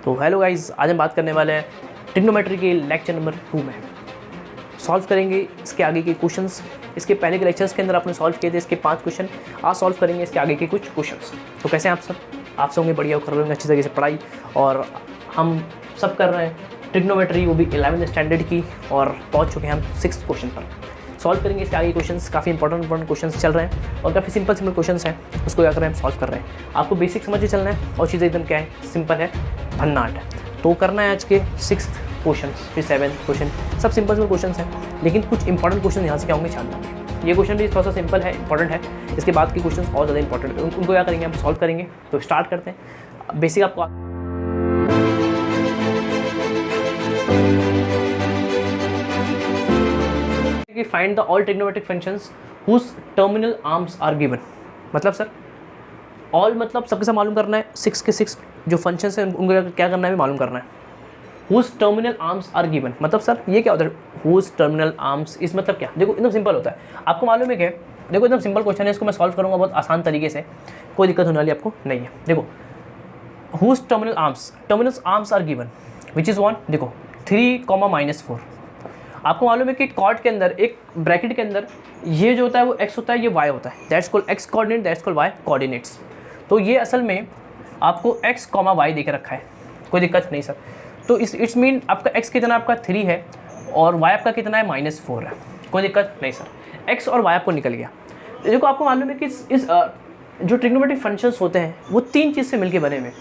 तो hello guys, आज हम बात करने वाले हैं ट्रिग्नोमेट्री के लेक्चर नंबर 2 में। सॉल्व करेंगे इसके आगे के क्वेश्चंस। इसके पहले के लेक्चर्स के अंदर आपने सॉल्व किए थे इसके 5 क्वेश्चन। आज सॉल्व करेंगे इसके आगे के कुछ क्वेश्चंस। तो कैसे हैं आप सब? आप सब होंगे बढ़िया, कर रहे होंगे अच्छी तरीके से पढ़ाई। और हम सब कर रहे हैं ट्रिग्नोमेट्री, वो भी 11th स्टैंडर्ड की, और पहुँच चुके हैं हम 6th क्वेश्चन पर। सॉल्व करेंगे इसके आगे क्वेश्चंस। काफ़ी इंपॉर्टेंट क्वेश्चंस चल रहे हैं और काफ़ी सिंपल क्वेश्चंस हैं, उसको क्या कर रहे हैं हम सॉल्व कर रहे हैं। आपको बेसिक समझ के चलना है और चीज़ें एकदम क्या है, सिंपल है, भन्नाट है। तो करना है आज के 6th क्वेश्चन, फिर 7th क्वेश्चन, सब सिंपल क्वेश्चन हैं, लेकिन कुछ इंपॉर्टेंट क्वेश्चन यहाँ से क्या होंगे जानना है। ये क्वेश्चन भी थोड़ा सा सिंपल है, इंपॉर्टेंट है। इसके बाद के क्वेश्चन और ज़्यादा इंपॉर्टेंट है, उनको क्या करेंगे हम सॉल्व करेंगे। तो स्टार्ट करते हैं। बेसिक आपको find the all trigonometric functions whose terminal arms are given. मतलब सर ऑल मतलब सबके साथ मालूम करना है, 6 के 6 जो फंक्शंस हैं उनको क्या करना है, भी मालूम करना है। Whose terminal arms are given मतलब सर ये क्या होता है, हुज टर्मिनल आर्म्स, इस मतलब क्या? देखो एकदम सिंपल होता है, आपको मालूम है क्या? देखो एकदम सिंपल क्वेश्चन है, इसको मैं सॉल्व करूँगा बहुत आसान तरीके से, कोई दिक्कत होने वाली आपको नहीं है। देखो whose terminal arms are given which is 1। देखो 3, -4। आपको मालूम है कि कॉर्ड के अंदर एक ब्रैकेट के अंदर ये जो होता है वो x होता है, ये y होता है। That's called x coordinate, that's called y coordinates. तो ये असल में आपको x, y दे के रखा है, कोई दिक्कत नहीं सर। तो इट्स मीन आपका x कितना, आपका 3 है और y आपका कितना है, -4 है, कोई दिक्कत नहीं सर। x और y आपको निकल गया। देखो आपको मालूम है कि इस जो ट्रिग्नोमेट्रिक फंक्शंस होते हैं वो 3 चीज़ से मिलके बने हुए,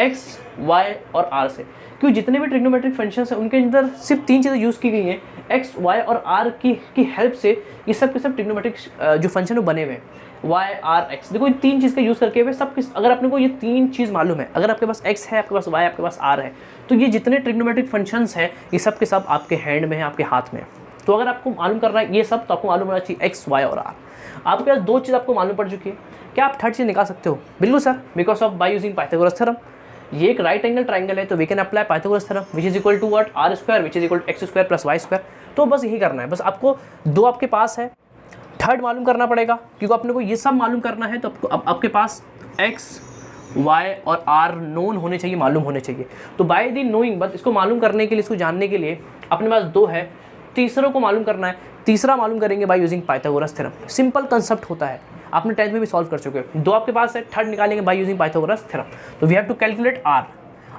x, y और r से। क्योंकि जितने भी ट्रिग्नोमेट्रिक फंक्शंस हैं उनके अंदर सिर्फ 3 चीज़ें यूज़ की गई हैं, x, y और r की हेल्प से ये सब के सब ट्रिग्नोमेट्रिक जो फंक्शन है बने हुए हैं, y, r, x। देखो इन 3 चीज़ का यूज़ करके हुए सब अगर अपने को ये 3 चीज़ मालूम है, अगर आपके पास x है, आपके पास y, आपके पास r है, तो ये जितने ट्रिग्नोमेट्रिक फंक्शंस हैं ये सब के सब आपके हैंड में है, आपके हाथ में है। तो अगर आपको मालूम करना है ये सब, तो आपको मालूम होना चाहिए x, y और r। आपके पास 2 चीज़ आपको मालूम पड़ चुकी है, क्या आप थर्ड चीज़ निकाल सकते हो? बिल्कुल sir, because of by using Pythagoras theorem. ये एक राइट एंगल ट्राइंगल है, तो we can apply Pythagoras theorem which is equal to what, r square which is equal to x square plus y square. तो बस यही करना है, बस आपको 2 आपके पास है, थर्ड मालूम करना पड़ेगा, क्योंकि अपने को ये सब मालूम करना है। तो आपको आपके पास x, y और r नोन होने चाहिए, मालूम होने चाहिए। तो बाय दी नोइंग, बस इसको मालूम करने के लिए, इसको जानने के लिए अपने पास 2 है, तीसरों को मालूम करना है। तीसरा मालूम करेंगे by using Pythagoras theorem. Simple concept होता है, आपने 10th में भी सॉल्व कर चुके हो। 2 आपके पास है, थर्ड निकालेंगे बाय यूजिंग पाइथागोरस थ्योरम। तो we have to calculate r।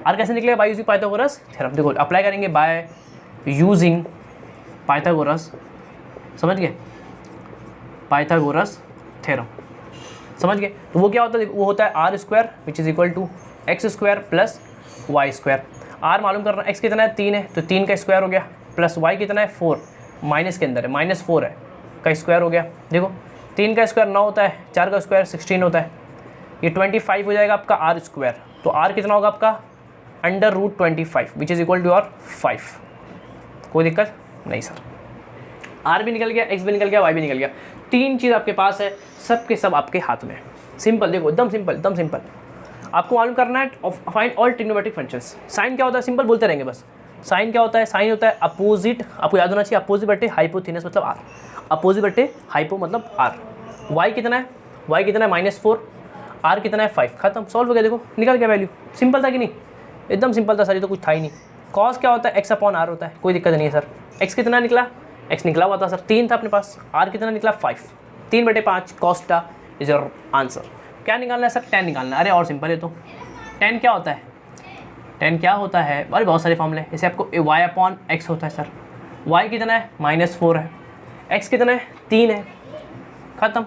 r कैसे निकलेगा? By using Pythagoras theorem. देखो अप्लाई करेंगे बाय यूजिंग पाइथागोरस, समझ गए, पाइथागोरस थ्योरम, समझ गए। तो वो क्या होता है, वो होता है r square which is equal to x square plus y square. r मालूम करना, x कितना है, 3 है, तो 3 का स्क्वायर हो गया, प्लस y कितना है, 4, माइनस के अंदर है, -4 है, का स्क्वायर हो गया। देखो 3 का स्क्वायर 9 होता है, 4 का स्क्वायर 16 होता है, ये 25 हो जाएगा आपका r स्क्वायर। तो r कितना होगा आपका, √25 विच इज़ इक्वल टू और 5। कोई दिक्कत नहीं सर, r भी निकल गया, x भी निकल गया, y भी निकल गया। 3 चीज़ आपके पास है, सब के सब आपके हाथ में। सिंपल, देखो एकदम सिंपल, एकदम सिंपल। आपको मालूम करना है find all trigonometric functions. Sine क्या होता है, सिंपल बोलते रहेंगे बस। साइन क्या होता है, साइन होता है अपोजिट, आपको याद होना चाहिए, अपोजिट बटे हाइपोथेनस मतलब r, अपोजिट बटे हाइपो मतलब r। y कितना है, y कितना है, -4, r कितना है, 5। खत्म, सॉल्व हो गया। देखो निकल गया वैल्यू। सिंपल था कि नहीं? एकदम सिंपल था सर, ये तो कुछ था ही नहीं। कॉस क्या होता है, x अपॉन r होता है, कोई दिक्कत नहीं है सर। x कितना निकला, x निकला हुआ था सर, 3 था अपने पास, r कितना निकला, 5, 3/5 कॉस्टा इज योर आंसर। क्या निकालना है सर, tan निकालना है। अरे और सिंपल है, तो tan क्या होता है, tan क्या होता है, अरे बहुत सारे फॉर्मूले। जैसे आपको y अपॉन x होता है सर, y कितना है, -4 है, x कितना है, 3 है, खत्म।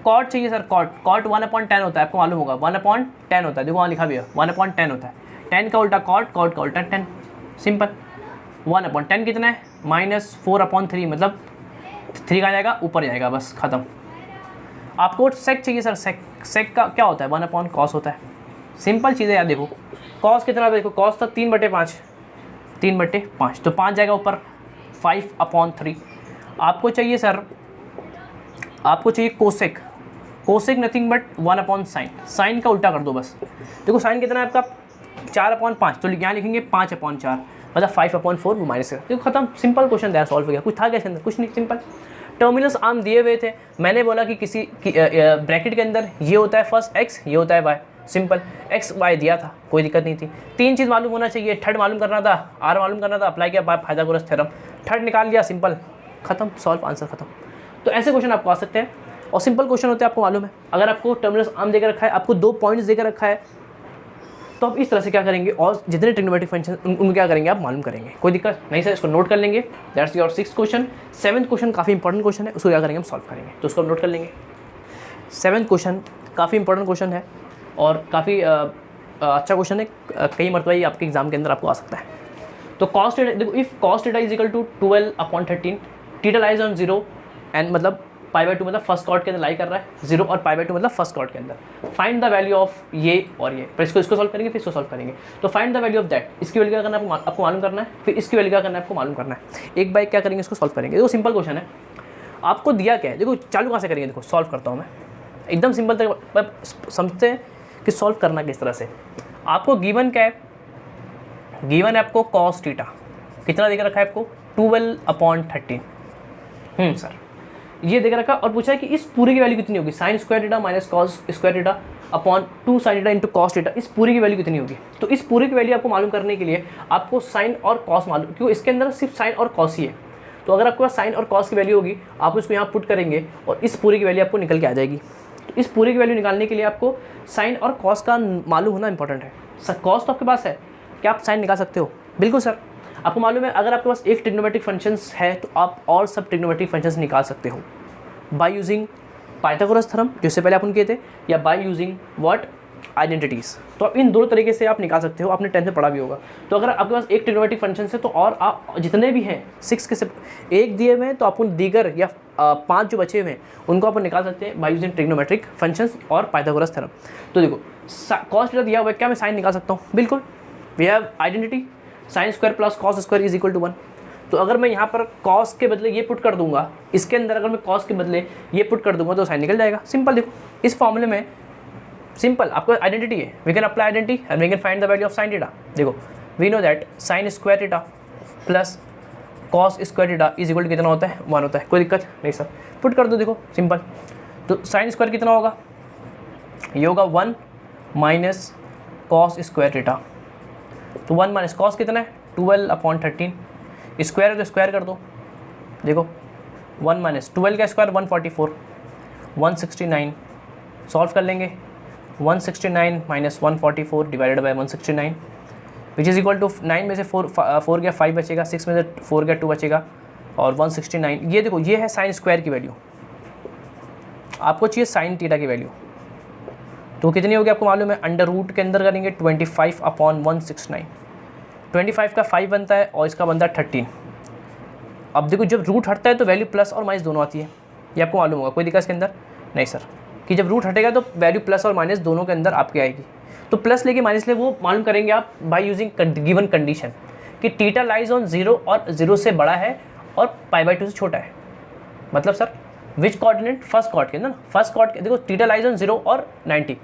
कॉट चाहिए सर, कॉट 1/10 होता है, आपको मालूम होगा 1/10 होता है। देखो वहाँ लिखा भी है 1/10 होता है, 10 का उल्टा कॉट, कॉट का उल्टा 10। सिंपल, 1/10 कितना है, -4/3 मतलब 3 का जाएगा, ऊपर जाएगा, बस खत्म। आपको सेक चाहिए सर, सेक का क्या होता है, 1/cos होता है। सिंपल चीज़ है यार। देखो कॉस कितना, देखो कॉस था 3/5, 3/5, तो 5 जाएगा ऊपर, 5/3। आपको चाहिए सर, आपको चाहिए cosec, cosec nothing but 1/sin, sine का उल्टा कर दो बस। देखो साइन कितना है आपका, 4/5, तो यहाँ लिखेंगे 5/4 मतलब 5/4, वो माइनस कर। देखो खत्म, सिंपल क्वेश्चन है, सॉल्व हो गया। कुछ था क्या इसके अंदर, कुछ नहीं, सिंपल। टर्मिनल्स आर्म दिए हुए थे, मैंने बोला कि किसी ब्रैकेट के अंदर ये होता है फर्स्ट x, ये होता है y। सिंपल, एक्स वाई दिया था, कोई दिक्कत नहीं थी। 3 चीज़ मालूम होना चाहिए, थर्ड मालूम करना था, आर मालूम करना था, अप्लाई किया पाइथागोरस थ्योरम, थर्ड निकाल लिया, सिंपल, खत्म, सॉल्व, आंसर खत्म। तो ऐसे क्वेश्चन आपको आ सकते हैं और सिंपल क्वेश्चन होते हैं, आपको मालूम है। अगर आपको टर्मिनल आर्म देकर रखा है, आपको 2 पॉइंट्स देकर रखा है, तो आप इस तरह से क्या करेंगे और जितने ट्रिग्नोमेट्रिक फंक्शन उनको क्या करेंगे आप मालूम करेंगे, कोई दिक्कत नहीं सर, इसको नोट कर लेंगे। That's your 6th question. 7th question काफ़ी इंपॉर्टेंट क्वेश्चन है, उसको क्या करेंगे हम सॉल्व करेंगे, तो उसको हम नोट कर लेंगे। 7th क्वेश्चन काफ़ी इंपॉर्टेंट क्वेश्चन है और काफ़ी अच्छा क्वेश्चन है, कई मरतबा ये आपके एग्जाम के अंदर आपको आ सकता है। तो कॉस थीटा, देखो if cos theta is equal to 12/13, theta lies on 0 and मतलब π/2 मतलब फर्स्ट कॉर्ड के अंदर लाई कर रहा है, 0 और π/2 मतलब फर्स्ट कॉर्ड के अंदर। फाइंड द वैल्यू ऑफ ये और ये, पर इसको सॉल्व करेंगे, फिर इसको सॉल्व करेंगे। तो find the value of that, इसकी वैल्यू क्या करना है आपको मालूम करना है, फिर इसकी वैल्यू क्या करना है आपको मालूम करना है। एक बार क्या करेंगे, इसको सॉल्व करेंगे। देखो सिंपल क्वेश्चन है, आपको दिया क्या है, देखो चालू कहाँ से करेंगे, देखो सॉल्व करता हूँ मैं, एकदम सिंपल तक समझते हैं कि सॉल्व करना किस तरह से। आपको गिवन क्या है, गिवन है आपको कॉस थीटा, कितना देकर रखा है आपको 12/13। सर ये देकर रखा और पूछा है कि इस पूरी की वैल्यू कितनी होगी, sign square theta minus cos square theta upon 2 sine theta into cos theta, इस पूरी की वैल्यू कितनी होगी। तो इस पूरी की वैल्यू आपको मालूम करने के लिए आपको साइन और कॉस मालूम, क्योंकि इसके अंदर सिर्फ साइन और कॉस ही है। तो अगर आपके पास साइन और कॉस की वैल्यू होगी, आप उसको यहाँ पुट करेंगे और इस पूरी की वैल्यू आपको निकल के आ जाएगी। तो इस पूरी की वैल्यू निकालने के लिए आपको साइन और कॉस का मालूम होना इंपॉर्टेंट है। सर कॉस तो आपके पास है, क्या आप साइन निकाल सकते हो? बिल्कुल सर, आपको मालूम है अगर आपके पास एक ट्रिग्नोमेट्रिक फंक्शंस है तो आप और सब ट्रिग्नोमेट्रिक फंक्शंस निकाल सकते हो बाय यूजिंग पाइथागोरस थ्योरम, जिससे पहले अपन किए थे, या बाय यूजिंग व्हाट आइडेंटिटीज़। तो आप इन 2 तरीके से आप निकाल सकते हो, आपने 10th में पढ़ा भी होगा। तो अगर आपके पास एक ट्रिग्नोमेट्रिक फंक्शन है तो और आप जितने भी हैं 6 के से एक दिए हुए हैं तो आप उन दीगर या 5 जो बचे हुए हैं उनको आप निकाल सकते हैं बाय यूजिंग ट्रिग्नोमेट्रिक फंक्शंस और पाइथागोरस थ्योरम। तो देखो कॉस थीटा दिया हुआ है, क्या मैं साइन निकाल सकता हूँ? बिल्कुल, we have identity sine square plus cos square is equal to 1। तो अगर मैं यहाँ पर कॉस के बदले ये पुट कर दूंगा, इसके अंदर अगर मैं कॉस के बदले ये पुट कर दूंगा तो साइन निकल जाएगा। सिंपल, देखो इस फॉर्मूले में सिंपल आपको आइडेंटिटी है, we can apply identity and we can find the value of sine theta. देखो we know that sine square theta plus cos square theta is equal to कितना होता है? 1 होता है। कोई दिक्कत नहीं सर, पुट कर दो, देखो सिंपल। तो साइन स्क्वायर कितना होगा? ये होगा 1 माइनस कॉस स्क्वायर थीटा। तो 1 माइनस कॉस कितना है? 12/13। स्क्वायर है तो स्क्वायर कर दो, देखो 1 माइनस 12 का स्क्वायर 144, 169 सॉल्व कर लेंगे। 169 minus 144 divided by 169 which is equal to 9 में से 4 गया 5 बचेगा, 6 में से 4 गया 2 बचेगा और 169। ये देखो ये है साइन स्क्वायर की वैल्यू, आपको चाहिए साइन थीटा की वैल्यू। तो कितनी होगी आपको मालूम है, अंडर रूट के अंदर करेंगे 25/169। 25 का 5 बनता है और इसका बनता है 13। अब देखो जब रूट हटता है तो वैल्यू प्लस और माइनस दोनों आती है, ये आपको मालूम होगा, कोई दिक्कत इसके अंदर नहीं सर, कि जब रूट हटेगा तो वैल्यू प्लस और माइनस दोनों के अंदर आपकी आएगी। तो प्लस लेके माइनस ले वो मालूम करेंगे आप बाय यूजिंग गिवन कंडीशन कि थीटा लाइज ऑन 0 और 0 से बड़ा है और π/2 से छोटा है। मतलब sir which coordinate? First cord के अंदर, फर्स्ट कॉर्ड के, देखो थीटा लाइज ऑन 0 और 90,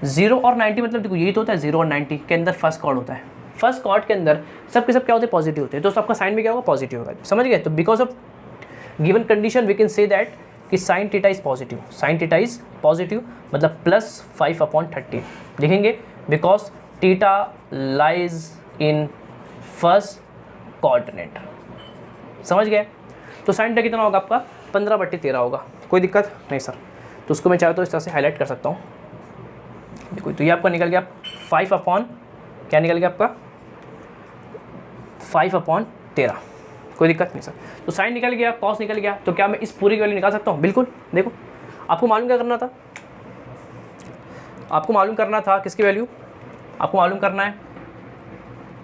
0 और 90 मतलब देखो यही तो होता है, 0 और 90 के अंदर फर्स्ट कॉर्ड होता है। फर्स्ट कॉर्ड के अंदर सब के सब क्या होते हैं? पॉजिटिव होते हैं। दोस्तों आपका साइन में क्या होगा? पॉजिटिव होगा, समझ गए? तो because of given condition we can say that कि sine theta is positive, sine theta is positive मतलब प्लस 5/13 लिखेंगे, because theta lies in first coordinate. समझ गए? तो साइन थीटा कितना होगा आपका? 15/13 होगा। कोई दिक्कत नहीं सर, तो उसको मैं चाहे तो इस तरह से हाईलाइट कर सकता हूँ। देखो तो ये आपका निकल गया 5 क्या निकल गया आपका? 5/13। कोई दिक्कत नहीं सर। तो साइन निकल गया, कॉस निकल गया, तो क्या मैं इस पूरी की वैल्यू निकाल सकता हूँ? बिल्कुल। देखो आपको मालूम क्या करना था, आपको मालूम करना था किसकी वैल्यू? आपको मालूम करना है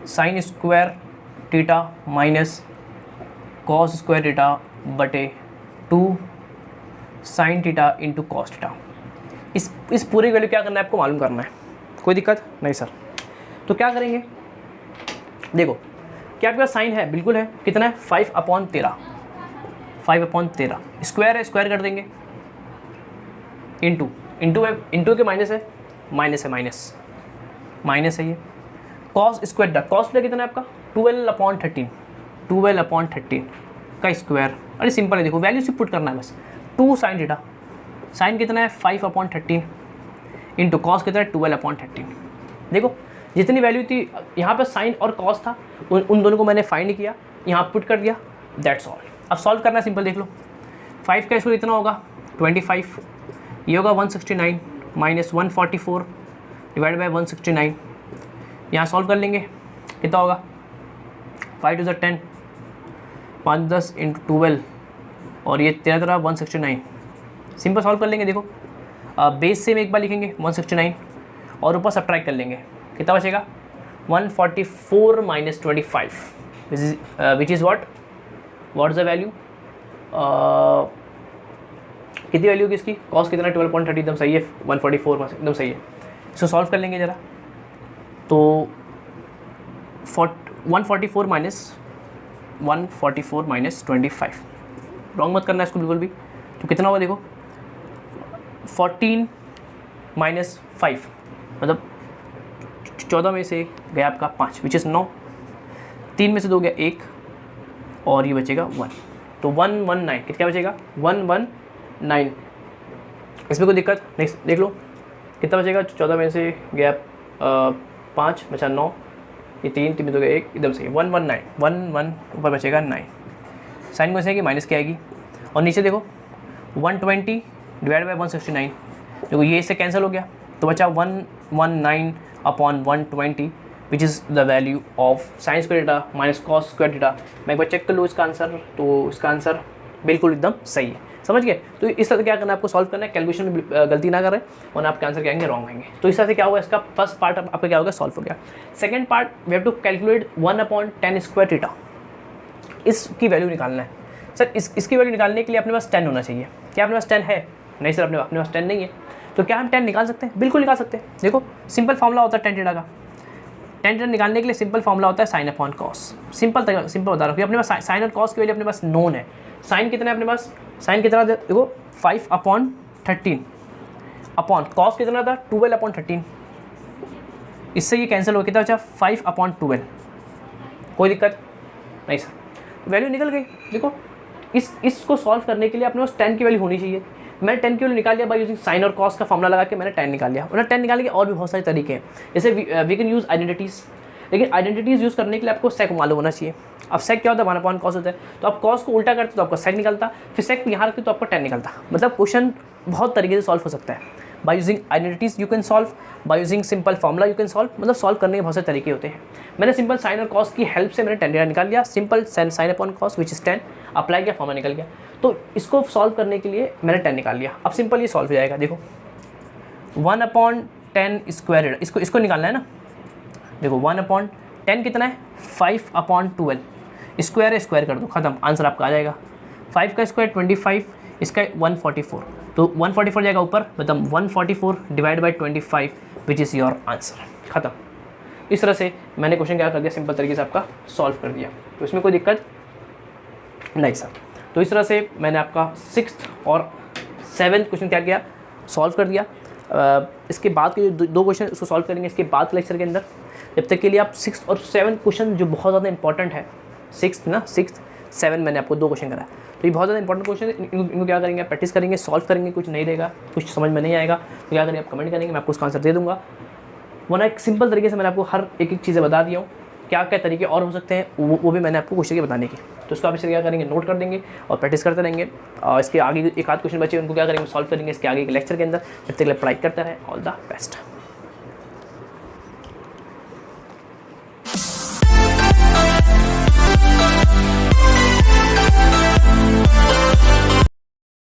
sign square theta minus cos square theta बटे 2 sine theta into cos theta. इस पूरी वैल्यू क्या करना है आपको मालूम करना है। कोई दिक्कत नहीं सर। तो क्या करेंगे, देखो क्या आपके पास साइन है? बिल्कुल है। कितना है? 5/13, 5/13 स्क्वायर है, स्क्वायर कर देंगे, इंटू के माइनस है, माइनस है, माइनस है ये। कॉस स्क्वायर कॉस कितना है आपका? 12/13, 12/13 का स्क्वायर। अरे सिंपल है, देखो वैल्यू सिर्फ पुट करना है बस। 2 साइन थीटा, साइन कितना है? 5/13 इंटू कॉस कितना है 12/13। देखो जितनी वैल्यू थी यहाँ पर साइन और कॉस था उन दोनों को मैंने फाइंड किया, यहाँ पुट कर दिया, दैट्स ऑल। अब सॉल्व करना है सिंपल, देख लो 5 का स्क्वायर कितना होगा 25, ये होगा 169 माइनस 144 डिवाइड बाई 169। यहाँ सॉल्व कर लेंगे कितना होगा 5 टू 10, 5 10 इंटू 12 और ये 13 169। सिंपल सॉल्व कर लेंगे। देखो बेस से में एक बार लिखेंगे 169 और ऊपर सब्ट्रैक्ट कर लेंगे, कितना बचेगा 144 minus 25 which is what is the value, कितनी वैल्यू होगी इसकी, कॉस कितना 12.30 एकदम सही है, 144 एकदम सही है। इसको सॉल्व कर लेंगे ज़रा, तो 144 माइनस 25, रॉन्ग मत करना इसको बिल्कुल भी, तो कितना होगा देखो 14 माइनस 5 मतलब 14 में से गया आपका 5 विच इज़ 9, 3 में से 2 गया 1 और ये बचेगा 1, तो 119 कितना बचेगा 119। इसमें कोई दिक्कत नहीं, देख लो कितना बचेगा, 14 में से गया 5 बचा 9, ये 3 में 2 गया 1 एकदम सही 119, 11 ऊपर बचेगा 9, साइन में से माइनस क्या आएगी और नीचे देखो 120 डिवाइड बाई 169, देखो ये इससे कैंसिल हो गया तो बचा 119/120 which is the value of sign square theta minus cos square theta. मैं एक बार चेक कर लूँ इसका आंसर, तो इसका आंसर बिल्कुल एकदम सही है, समझ गए। तो इस तरह से क्या करना है आपको सॉल्व करना है, कैलकुलेशन में गलती ना करें वरना आपके आंसर क्या आएंगे रॉन्ग आएंगे। तो इस तरह से क्या होगा, इसका फर्स्ट पार्ट आपका क्या होगा सॉल्व हो गया। Second part we have to calculate 1/10 square theta, इसकी वैल्यू निकालना है। सर इसकी वैल्यू निकालने के लिए अपने पास 10 होना चाहिए, क्या अपने पास 10 है? नहीं सर अपने पास 10 नहीं है, तो क्या हम 10 निकाल सकते हैं? बिल्कुल निकाल सकते हैं। देखो सिंपल फॉर्मूला होता है tan थीटा का, tan थीटा निकालने के लिए सिंपल फॉर्मूला होता है साइन अपॉन कॉस। सिंपल बता रहा हूँ, अपने पास साइन और कॉस की वैल्यू अपने पास नोन है। साइन कितना है अपने पास, साइन कितना देखो 5/13 अपॉन कॉस कितना था 12/13, इससे ये कैंसिल हो कितना बचा 5/12, कोई दिक्कत नहीं सर, वैल्यू निकल गई। देखो इसको सॉल्व करने के लिए अपने पास 10 की वैल्यू होनी चाहिए। मैंने 10 की वैल्यू निकाल लिया बाय यूजिंग साइन और कॉस का फॉर्मूला लगा के मैंने 10 निकाल लिया। और 10 निकालने के और भी बहुत सारे तरीके हैं, जैसे वी कैन यूज़ आइडेंटिटीज़, लेकिन आइडेंटिटीज़ यूज़ करने के लिए आपको सेक मालूम होना चाहिए। अब सेक क्या होता है 1/cos होता है, तो आप कॉस को उल्टा करते तो आपका सेक निकलता, फिर सेक यहाँ रखते तो आपका 10 निकलता। मतलब क्वेश्चन बहुत तरीके से सॉल्व हो सकता है। By using identities you can solve, by using simple formula you can solve, मतलब सॉल्व करने के बहुत सारे तरीके होते हैं। मैंने सिंपल साइन और कॉस की हेल्प से मैंने 10 निकाल लिया, simple sine upon cos which is 10 apply किया, फॉर्मूला निकल गया। तो इसको सॉल्व करने के लिए मैंने 10 निकाल लिया। अब सिंपल ये सॉल्व हो जाएगा। देखो 1/10 स्क्वायर, इसको निकालना है ना। देखो 1/10 कितना है 5/12, स्क्वायर है स्क्वायर कर दो, खत्म, आंसर आपका आ जाएगा। 5 का स्क्वायर 25, इसका 144, तो 144 जाएगा ऊपर, मतलब 144 divide by 25 which is your answer, खत्म। इस तरह से मैंने क्वेश्चन क्या कर दिया, सिंपल तरीके से आपका सॉल्व कर दिया, तो इसमें कोई दिक्कत नहीं सर। तो इस तरह से मैंने आपका 6th और 7th क्वेश्चन क्या किया, सॉल्व कर दिया। इसके बाद के जो 2 क्वेश्चन उसको सॉल्व करेंगे इसके बाद लेक्चर के अंदर। जब तक के लिए आप 6th और 7th क्वेश्चन जो बहुत ज़्यादा इंपॉर्टेंट है, 6th 7 मैंने आपको 2 क्वेश्चन कराया, तो ये बहुत ज़्यादा इंपॉर्टेंट क्वेश्चन है। इनको क्या करेंगे, प्रैक्टिस करेंगे, सॉल्व करेंगे। कुछ नहीं रहेगा, कुछ समझ में नहीं आएगा तो क्या करेंगे आप कमेंट करेंगे, मैं आपको उसका आंसर दे दूँगा। वरना एक सिंपल तरीके से मैंने आपको हर एक चीज़ें बता दिया हूँ, क्या क्या तरीके और हो सकते हैं वो भी मैंने आपको कोशिश की बताने की। तो इसको आप इसे क्या करेंगे, नोट कर देंगे और प्रैक्टिस करते रहेंगे। और इसके आगे एक आध क्वेश्चन बचे उनको क्या करेंगे, सॉल्व करेंगे इसके आगे के लेक्चर के अंदर। जब तक पढ़ाई करते रहें, ऑल द बेस्ट।